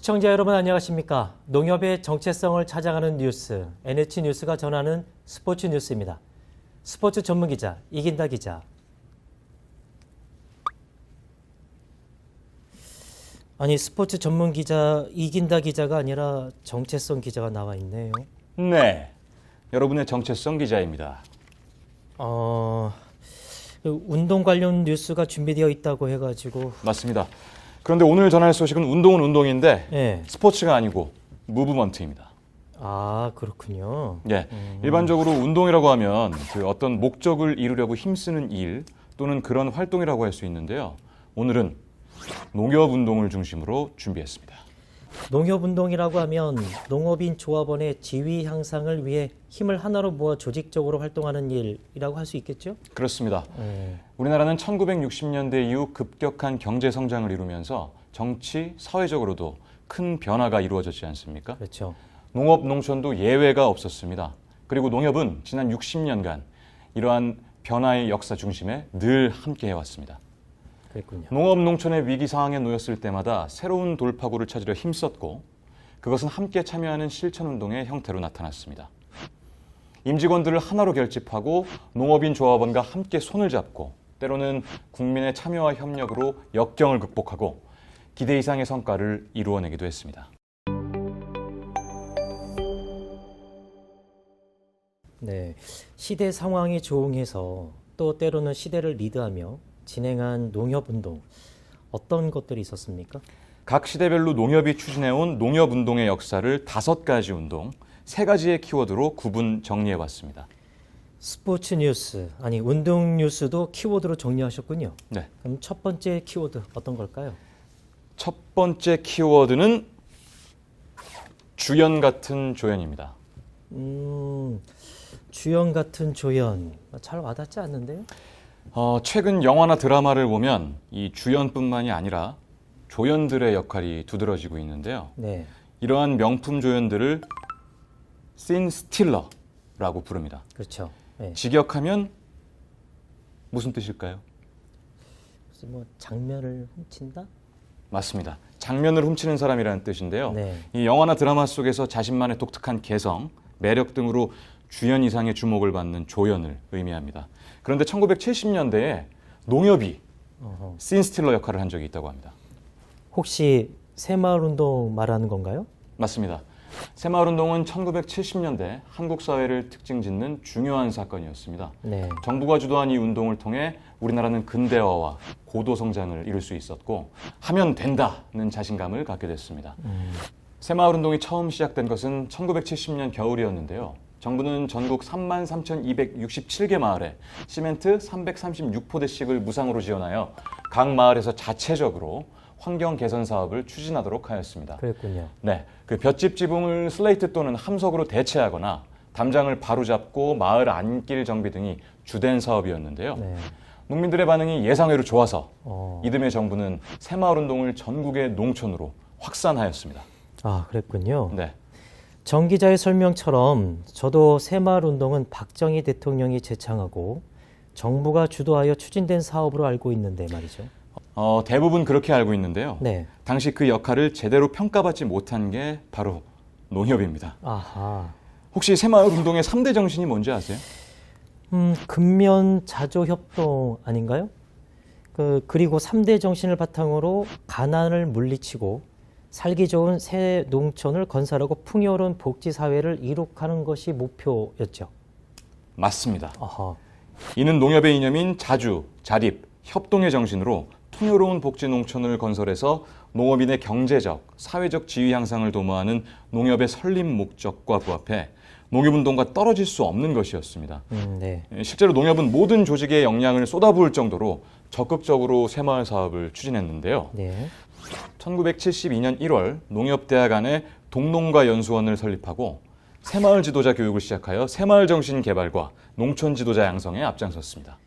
시청자 여러분 안녕하십니까? 농협의 정체성을 찾아가는 뉴스, NH뉴스가 전하는 스포츠 뉴스입니다. 스포츠 전문 기자 이긴다 기자. 아니 스포츠 전문 기자 이긴다 기자가 아니라 정체성 기자가 나와 있네요. 네, 여러분의 정체성 기자입니다. 운동 관련 뉴스가 준비되어 있다고 해가지고. 맞습니다. 그런데 오늘 전할 소식은 운동은 운동인데 네. 스포츠가 아니고 무브먼트입니다. 아 그렇군요. 예, 일반적으로 운동이라고 하면 그 어떤 목적을 이루려고 힘쓰는 일 또는 그런 활동이라고 할 수 있는데요. 오늘은 농협 운동을 중심으로 준비했습니다. 농협 운동이라고 하면 농업인 조합원의 지위 향상을 위해 힘을 하나로 모아 조직적으로 활동하는 일이라고 할 수 있겠죠? 그렇습니다. 우리나라는 1960년대 이후 급격한 경제 성장을 이루면서 정치, 사회적으로도 큰 변화가 이루어졌지 않습니까? 그렇죠. 농업, 농촌도 예외가 없었습니다. 그리고 농협은 지난 60년간 이러한 변화의 역사 중심에 늘 함께 해왔습니다. 그랬군요. 농업, 농촌의 위기 상황에 놓였을 때마다 새로운 돌파구를 찾으려 힘썼고 그것은 함께 참여하는 실천운동의 형태로 나타났습니다. 임직원들을 하나로 결집하고 농업인 조합원과 함께 손을 잡고 때로는 국민의 참여와 협력으로 역경을 극복하고 기대 이상의 성과를 이루어내기도 했습니다. 네, 시대 상황에 조응해서 또 때로는 시대를 리드하며 진행한 농협운동, 어떤 것들이 있었습니까? 각 시대별로 농협이 추진해온 농협운동의 역사를 5가지 운동, 3가지의 키워드로 구분 정리해봤습니다. 스포츠 뉴스, 아니 운동 뉴스도 키워드로 정리하셨군요. 네. 그럼 첫 번째 키워드 어떤 걸까요? 첫 번째 키워드는 주연 같은 조연입니다. 주연 같은 조연, 잘 와닿지 않는데요? 최근 영화나 드라마를 보면 이 주연뿐만이 아니라 조연들의 역할이 두드러지고 있는데요. 네. 이러한 명품 조연들을 씬 스틸러라고 부릅니다. 그렇죠. 네. 직역하면 무슨 뜻일까요? 그래서 뭐 장면을 훔친다? 맞습니다. 장면을 훔치는 사람이라는 뜻인데요. 네. 이 영화나 드라마 속에서 자신만의 독특한 개성, 매력 등으로 주연 이상의 주목을 받는 조연을 의미합니다. 그런데 1970년대에 농협이 씬 스틸러 역할을 한 적이 있다고 합니다. 혹시 새마을운동 말하는 건가요? 맞습니다. 새마을운동은 1970년대 한국 사회를 특징 짓는 중요한 사건이었습니다. 네. 정부가 주도한 이 운동을 통해 우리나라는 근대화와 고도 성장을 이룰 수 있었고 하면 된다는 자신감을 갖게 됐습니다. 새마을운동이 처음 시작된 것은 1970년 겨울이었는데요. 정부는 전국 33,267개 마을에 시멘트 336포대씩을 무상으로 지원하여 각 마을에서 자체적으로 환경 개선 사업을 추진하도록 하였습니다. 그랬군요. 네, 그 볏짚 지붕을 슬레이트 또는 함석으로 대체하거나 담장을 바로잡고 마을 안길 정비 등이 주된 사업이었는데요. 네. 농민들의 반응이 예상외로 좋아서 이듬해 정부는 새마을운동을 전국의 농촌으로 확산하였습니다. 아, 그랬군요. 네. 정 기자의 설명처럼 저도 새마을운동은 박정희 대통령이 제창하고 정부가 주도하여 추진된 사업으로 알고 있는데 말이죠. 대부분 그렇게 알고 있는데요. 네. 당시 그 역할을 제대로 평가받지 못한 게 바로 농협입니다. 아하. 혹시 새마을운동의 3대 정신이 뭔지 아세요? 근면 자조 협동 아닌가요? 그리고 3대 정신을 바탕으로 가난을 물리치고 살기 좋은 새 농촌을 건설하고 풍요로운 복지 사회를 이룩하는 것이 목표였죠. 맞습니다. 아하. 이는 농협의 이념인 자주, 자립, 협동의 정신으로 풍요로운 복지 농촌을 건설해서 농업인의 경제적, 사회적 지위 향상을 도모하는 농협의 설립 목적과 부합해 농협운동과 떨어질 수 없는 것이었습니다. 네. 실제로 농협은 모든 조직에 역량을 쏟아부을 정도로 적극적으로 새마을 사업을 추진했는데요. 네. 1972년 1월 농협대학 안에 동농가 연수원을 설립하고 새마을 지도자 교육을 시작하여 새마을 정신 개발과 농촌 지도자 양성에 앞장섰습니다.